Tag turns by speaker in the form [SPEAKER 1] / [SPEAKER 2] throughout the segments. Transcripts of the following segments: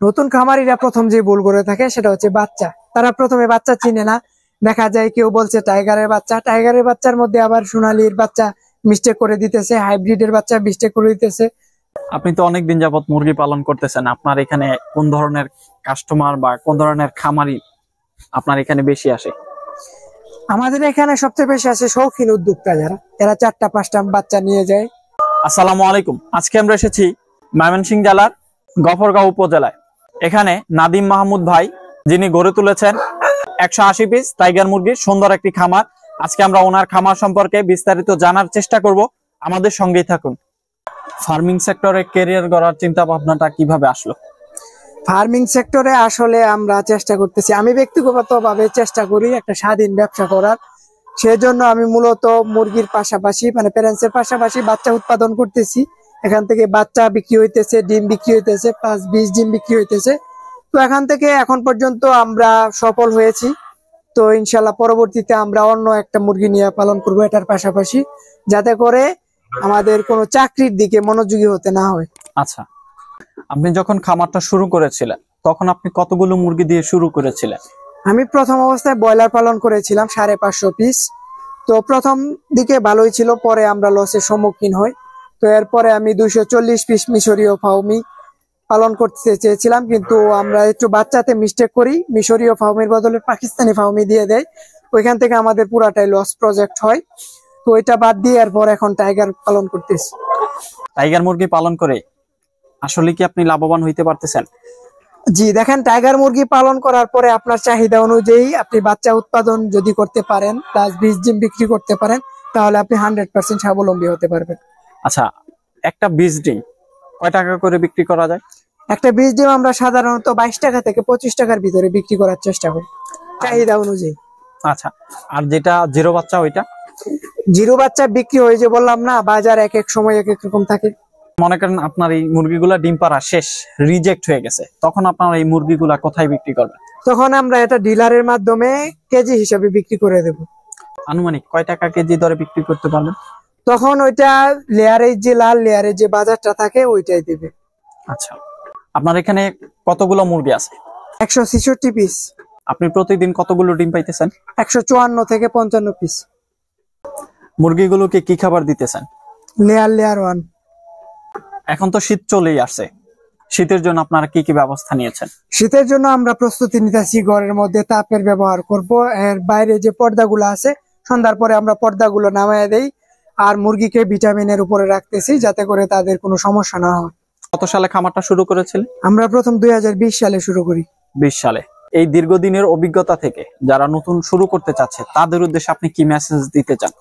[SPEAKER 1] নতুন খামারিরা প্রথম যে ভুল করে থাকে সেটা হচ্ছে বাচ্চা। তারা প্রথমে বাচ্চা চিনে না, দেখা যায় কেউ বলছে টাইগারের বাচ্চা, টাইগারের বাচ্চার মধ্যে আবার সোনালীর বাচ্চা মিস্টেক করে দিতেছে, হাইব্রিডের বাচ্চা মিস্টেক করে দিতেছে।
[SPEAKER 2] আপনি তো অনেকদিন যাবত মুরগি পালন করতেছেন, আপনার এখানে কোন ধরনের কাস্টমার বা কোন ধরনের খামারি আপনার এখানে বেশি আসে?
[SPEAKER 1] আমাদের এখানে সবচেয়ে বেশি আছে শৌখিন উদ্যোক্তা, যারা এরা 4টা-5টা বাচ্চা নিয়ে যায়।
[SPEAKER 2] আসসালামু আলাইকুম। আজকে আমরা এসেছি ময়মনসিংহ জেলার গফরগাঁও উপজেলায়। এখানে নাদিম মাহমুদ ভাই, যিনি গড়ে তুলেছেন 180 পিস টাইগার মুরগির সুন্দর একটি খামার। আজকে আমরা ওনার খামার সম্পর্কে বিস্তারিত জানার চেষ্টা করব, আমাদের সঙ্গেই থাকুন। ফার্মিং সেক্টরে ক্যারিয়ার গড়ার চিন্তা ভাবনাটা কিভাবে আসলো?
[SPEAKER 1] ফার্মিং সেক্টরে আসলে আমরা চেষ্টা করতেছি, আমি ব্যক্তিগতভাবে চেষ্টা করি একটা স্বাধীন ব্যবসা করার। সেজন্য আমি মূলত মুরগির পাশাপাশি প্যারেন্টসের পাশাপাশি বাচ্চা উৎপাদন করতেছি। এখান থেকে বাচ্চা বিক্রি হইতেছে, ডিম বিক্রি হইতেছে, প্লাস 20 ডিম বিক্রি হইতেছে। তো এখান থেকে এখন পর্যন্ত আমরা সফল হয়েছি। তো ইনশাল্লাহ পরবর্তীতে আমরা অন্য একটা মুরগি নিয়ে পালন করব এটার পাশাপাশি, যাতে করে আমাদের কোনো চাকরির দিকে মনোযোগী হতে না হয়।
[SPEAKER 2] আচ্ছা, আপনি যখন খামারটা শুরু করেছিলেন তখন আপনি কতগুলো মুরগি দিয়ে শুরু করেছিলেন?
[SPEAKER 1] আমি প্রথম অবস্থায় ব্রয়লার পালন করেছিলাম 550 পিস। তো প্রথম দিকে ভালোই ছিল, পরে আমরা লসের সম্মুখীন হই। তো এরপরে আমি 240 পিস মিশরীয় ফাউমি পালন করতে চেয়েছিলাম, কিন্তু আমরা একটু বাচ্চাতে মিস্টেক করি, মিশরীয় ফাউমির বদলে পাকিস্তানি ফাউমি দিয়ে দেয়। ওইখান থেকে আমাদের পুরাটাই লস প্রজেক্ট হয়। তো ওইটা বাদ দিয়ে এরপর এখন টাইগার পালন করতেছি।
[SPEAKER 2] টাইগার মুরগি পালন করে আসলে কি আপনি লাভবান হইতে পারতেছেন?
[SPEAKER 1] জি, দেখেন, টাইগার মুরগি পালন করার পরে আপনার চাহিদা অনুযায়ী আপনি বাচ্চা উৎপাদন যদি করতে পারেন, প্লাস 20 ডিম বিক্রি করতে পারেন, তাহলে আপনি 100% স্বাবলম্বী হতে পারবেন।
[SPEAKER 2] আচ্ছা, একটা 20 ডিম কয় টাকা করে বিক্রি করা যায়?
[SPEAKER 1] একটা 20 ডিম আমরা সাধারণত 22 টাকা থেকে 25 টাকার ভিতরে বিক্রি করার চেষ্টা করি, চাহিদা অনুযায়ী।
[SPEAKER 2] আচ্ছা, আর যেটা জিরো বাচ্চা ওইটা?
[SPEAKER 1] জিরো বাচ্চা বিক্রি হয়ে যে বললাম না, বাজার এক এক সময় এক এক রকম থাকে।
[SPEAKER 2] মনে করেন আপনার এই মুরগিগুলা ডিম পাড়া শেষ, রিজেক্ট হয়ে গেছে, তখন আপনার এই মুরগিগুলা কোথায় বিক্রি করবেন?
[SPEAKER 1] তখন আমরা এটা ডিলারের মাধ্যমে কেজি হিসাবে বিক্রি করে দেব।
[SPEAKER 2] আনুমানিক কয় টাকা কেজি দরে বিক্রি করতে পারবেন?
[SPEAKER 1] তখন ওইটা লেয়ারের যে লাল লেয়ারের যে বাজারটা থাকে ওইটাই দেবে।
[SPEAKER 2] আচ্ছা, আপনার এখানে কতগুলো মুরগি আছে?
[SPEAKER 1] 166 পিস।
[SPEAKER 2] আপনি প্রতিদিন কতগুলো ডিম পাইতেছেন?
[SPEAKER 1] 154 থেকে 55 পিস।
[SPEAKER 2] মুরগিগুলোকে কি খাবার দিতেছেন?
[SPEAKER 1] লেয়ার 1।
[SPEAKER 2] এখন তো শীত চলেই আসছে, শীতের জন্য আপনারা কি কি ব্যবস্থা নিয়েছেন?
[SPEAKER 1] শীতের জন্য আমরা প্রস্তুতি নিতেছি, ঘরের মধ্যে তাপের ব্যবহার করব। এর বাইরে যে পর্দাগুলো আছে, সন্ধ্যার পরে আমরা পর্দাগুলো নামায় দেই। আর মুরগিকে ভিটামিনের উপরে রাখতেছি, যাতে করে তাদের কোনো সমস্যা না হয়।
[SPEAKER 2] কত সালে খামারটা শুরু করেছিলেন?
[SPEAKER 1] আমরা প্রথম 2020 সালে শুরু করি।
[SPEAKER 2] 20 সালে। এই দীর্ঘদিনের অভিজ্ঞতা থেকে যারা নতুন শুরু করতে চাচ্ছে তাদের উদ্দেশ্যে আপনি কি মেসেজ দিতে চান?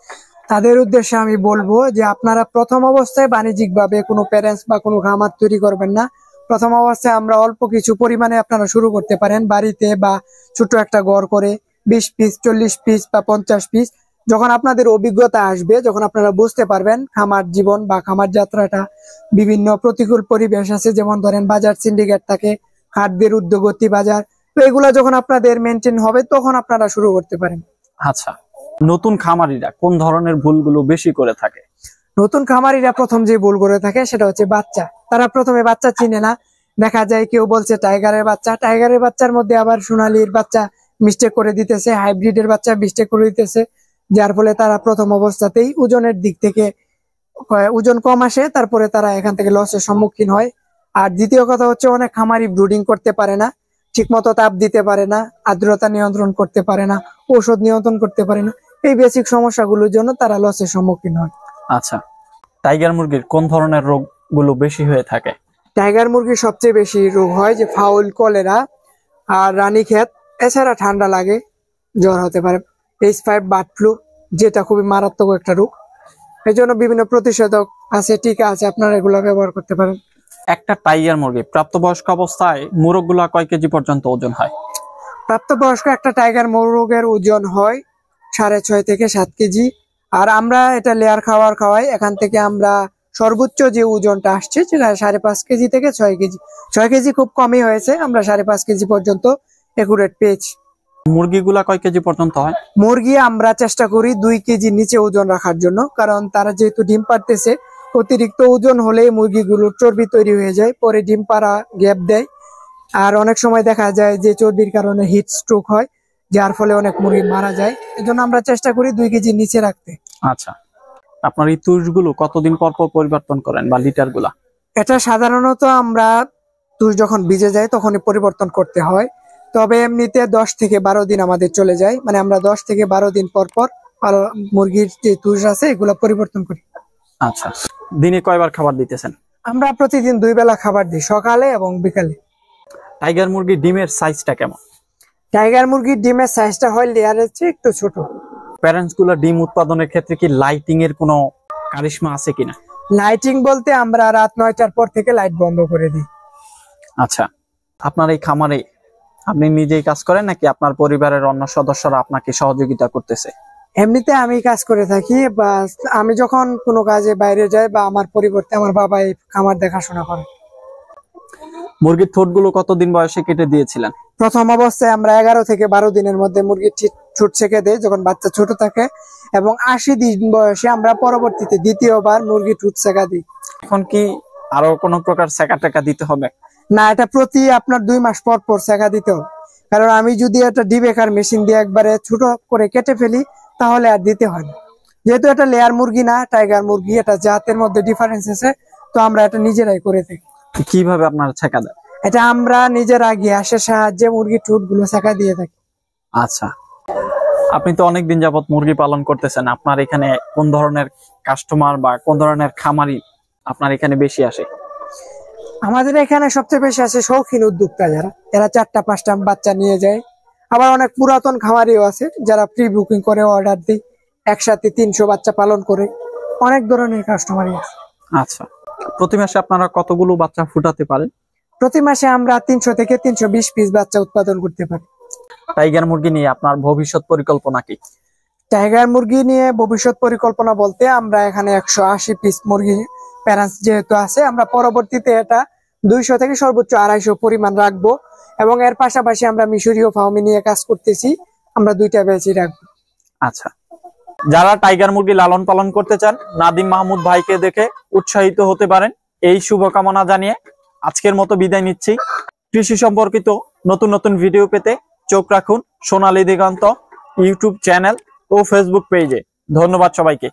[SPEAKER 1] তাদের উদ্দেশ্যে আমি বলবো যে আপনারা প্রথম অবস্থায় বাণিজ্যিক ভাবে কোনো প্যারেন্টস বা কোনো খামার তৈরি করবেন না। প্রথম অবস্থায় আমরা অল্প কিছু পরিমাণে আপনারা শুরু করতে পারেন বাড়িতে, বা ছোট একটা ঘর করে 20 পিস, 40 পিস বা 50 পিস। যখন আপনাদের অভিজ্ঞতা আসবে, যখন আপনারা বুঝতে পারবেন খামার জীবন বা খামার যাত্রাটা বিভিন্ন প্রতিকূল পরিবেশ আছে, যেমন ধরেন বাজার সিন্ডিকেট থাকে, খাদ্যের ঊর্ধ্বগতি বাজার, তো এগুলা যখন আপনাদের মেনটেন হবে তখন আপনারা শুরু করতে পারেন।
[SPEAKER 2] আচ্ছা, নতুন খামারিরা কোন ধরনের ভুলগুলো বেশি করে থাকে?
[SPEAKER 1] নতুন খামারিরা প্রথম যে ভুল করে থাকে সেটা হচ্ছে বাচ্চা। তারা প্রথমে বাচ্চা চিনে না, দেখা যায় কেউ বলছে টাইগারের বাচ্চা, টাইগারের বাচ্চার মধ্যে আবার সোনালীর বাচ্চা মিস্টেক করে দিতেছে, হাইব্রিডের বাচ্চা মিস্টেক করে দিতেছে, যার ফলে তারা প্রথম অবস্থাতেই ওজনের দিক থেকে ওজন কম আসে, তারপরে তারা এখান থেকে লসের সম্মুখীন হয়। আর দ্বিতীয় কথা হচ্ছে, অনেক খামারি ব্রুডিং করতে পারে না, ঠিক মতো তাপ দিতে পারে না, আর্দ্রতা নিয়ন্ত্রণ করতে পারে না, ঔষধ নিয়ন্ত্রণ করতে পারে না। এই বেসিক সমস্যাগুলোর জন্য তারা লসের সম্মুখীন হয়।
[SPEAKER 2] আচ্ছা, টাইগার মুরগির কোন ধরনের রোগগুলো বেশি হয়ে থাকে?
[SPEAKER 1] টাইগার মুরগির সবচেয়ে বেশি রোগ হয় যে ফাউল, কলেরা আর রানীক্ষেত। এছাড়া ঠান্ডা লাগে, জ্বর হতে পারে, H5 বার্ড ফ্লু, যেটা খুবই মারাত্মক একটা রোগ। এই জন্য বিভিন্ন প্রতিষেধক আছে, টিকা আছে, আপনারা এগুলো ব্যবহার করতে পারেন।
[SPEAKER 2] একটা টাইগার মুরগি প্রাপ্তবয়স্ক অবস্থায় মুরগগুলা কয় কেজি পর্যন্ত ওজন হয়?
[SPEAKER 1] প্রাপ্তবয়স্ক একটা টাইগার মুরগের ওজন হয় 6.5 থেকে 7 কেজি। আর আমরা এটা লেয়ার খাওয়াই, এখান থেকে আমরা সর্বোচ্চ যে ওজনটা আসছে সেটা 5.5 কেজি থেকে 6 কেজি। 6 কেজি খুব কমই হয়েছে, আমরা 5.5 কেজি পর্যন্ত একুরেট পেয়েছি।
[SPEAKER 2] মুরগিগুলা কয় কেজি পর্যন্ত হয়?
[SPEAKER 1] মুরগি আমরা চেষ্টা করি 2 কেজির নিচে ওজন রাখার জন্য, কারণ তারা যেহেতু ডিম পাড়তেছে, অতিরিক্ত ওজন হলে মুরগিগুলোর চর্বি তৈরি হয়ে যায়, পরে ডিম পাড়া গ্যাপ দেয়। আর অনেক সময় দেখা যায় যে চর্বির কারণে হিট স্ট্রোক হয়, যার ফলে অনেক মুরগি মারা যায়। এজন্য আমরা চেষ্টা করি 2 কেজির নিচে রাখতে।
[SPEAKER 2] আচ্ছা, আপনার এই তুষগুলো কতদিন পর পর পরিবর্তন করেন বা লিটার গুলা?
[SPEAKER 1] এটা সাধারণত আমরা তুষ যখন ভিজে যায় তখনই পরিবর্তন করতে হয়, তবে এমনিতে 10 থেকে 12 দিন আমাদের চলে যায়। মানে আমরা 10 থেকে 12 দিন পর পর মুরগির যে তুষ আছে এগুলা পরিবর্তন করি।
[SPEAKER 2] আচ্ছা, দিনে কয়বার খাবার দিতেছেন?
[SPEAKER 1] আমরা প্রতিদিন 2 বেলা খাবার দিই, সকালে এবং বিকালে।
[SPEAKER 2] টাইগার মুরগির ডিমের সাইজটা কেমন?
[SPEAKER 1] টাইগার মুরগির ডিমের সাইজটা হয় লেয়ারের চেয়ে একটু ছোট।
[SPEAKER 2] প্যারেন্টস গুলো ডিম উৎপাদনের ক্ষেত্রে কি লাইটিং এর কোনো কারিশমা আছে কিনা?
[SPEAKER 1] লাইটিং বলতে আমরা রাত 9টার পর থেকে লাইট বন্ধ করে দিই।
[SPEAKER 2] আচ্ছা, আপনার এই খামারে আপনি নিজেই কাজ করেন নাকি আপনার পরিবারের অন্য সদস্যরা আপনাকে সহযোগিতা করতেছে?
[SPEAKER 1] এমনিতে আমি কাজ করে থাকি, বা আমি যখন কোনো কাজে বাইরে যাই বা আমার পরিবর্তে আমার বাবা এই খামার দেখাশোনা করে।
[SPEAKER 2] মুরগির ঠোঁট গুলো কতদিন বয়সে কেটে দিয়েছিলেন?
[SPEAKER 1] প্রথম অবস্থায় আমরা 11 থেকে 12 দিনের মধ্যে মুরগির ঠোঁট ছেঁকে দেই যখন বাচ্চা ছোট থাকে, এবং 80 দিন বয়সে আমরা পরবর্তীতে দ্বিতীয়বার মুরগির ঠোঁট ছেঁকা দিই।
[SPEAKER 2] এখন কি আরো কোনো প্রকার সেকা টেকা দিতে হবে?
[SPEAKER 1] না, এটা প্রতি আপনার 2 মাস পর পর ছেঁকা দিতে হবে। কারণ আমি যদি একটা ডিবেকার মেশিন দিয়ে একবারে ছোট করে কেটে ফেলি তাহলে আর দিতে হয় না। যেহেতু এটা লেয়ার মুরগি না, টাইগার মুরগি, এটা জাতের মধ্যে ডিফারেন্স আছে, তো আমরা এটা নিজেরাই করে থাকি।
[SPEAKER 2] কিভাবে আপনারা ছেকা দেন?
[SPEAKER 1] এটা আমরা নিজেরা গ্যাসের সাহায্যে মুরগির ঠোঁট গুলো ছেঁকা দিয়ে থাকি।
[SPEAKER 2] আচ্ছা, আপনি তো অনেকদিন যাবত মুরগি পালন করতেছেন, আপনার এখানে কোন ধরনের কাস্টমার বা কোন ধরনের খামারি আপনার এখানে বেশি আসে?
[SPEAKER 1] আমাদের এখানে সবচেয়ে বেশি আছে শৌখিন উদ্যোক্তা, এরা 4টা-5টা বাচ্চা নিয়ে যায়। আবার অনেক পুরাতন খামারিও আছে যারা প্রি বুকিং করে অর্ডার দেয়, একসাথে 300 বাচ্চা পালন করে। অনেক ধরনের কাস্টমারই আছে।
[SPEAKER 2] আচ্ছা, প্রতি মাসে আপনারা কতগুলো বাচ্চা ফুটাতে পারেন?
[SPEAKER 1] প্রতি মাসে আমরা 300 থেকে 320 পিস বাচ্চা উৎপাদন করতে পারি।
[SPEAKER 2] টাইগার মুরগি নিয়ে আপনার ভবিষ্যৎ পরিকল্পনা কি?
[SPEAKER 1] টাইগার মুরগি নিয়ে ভবিষ্যৎ পরিকল্পনা বলতে আমরা এখানে 180 পিস মুরগি প্যারেন্টস যেহেতু আছে, আমরা পরবর্তীতে এটা 200 থেকে সর্বোচ্চ 250 পরিমাণ রাখবো, এবং এর পাশাপাশি আমরা মিশরীয় ফার্মি নিয়ে কাজ করতেছি, আমরা 2টা ব্যাচই রাখবো।
[SPEAKER 2] আচ্ছা, যারা টাইগার মুরগি লালন পালন করতে চান নাদিম মাহমুদ ভাইকে দেখে উৎসাহিত হতে পারেন, এই শুভকামনা জানিয়ে আজকের মতো বিদায় নিচ্ছি। কৃষি সম্পর্কিত নতুন নতুন ভিডিও পেতে চোখ রাখুন সোনালী দিগন্ত ইউটিউব চ্যানেল ও ফেসবুক পেজে। ধন্যবাদ সবাইকে।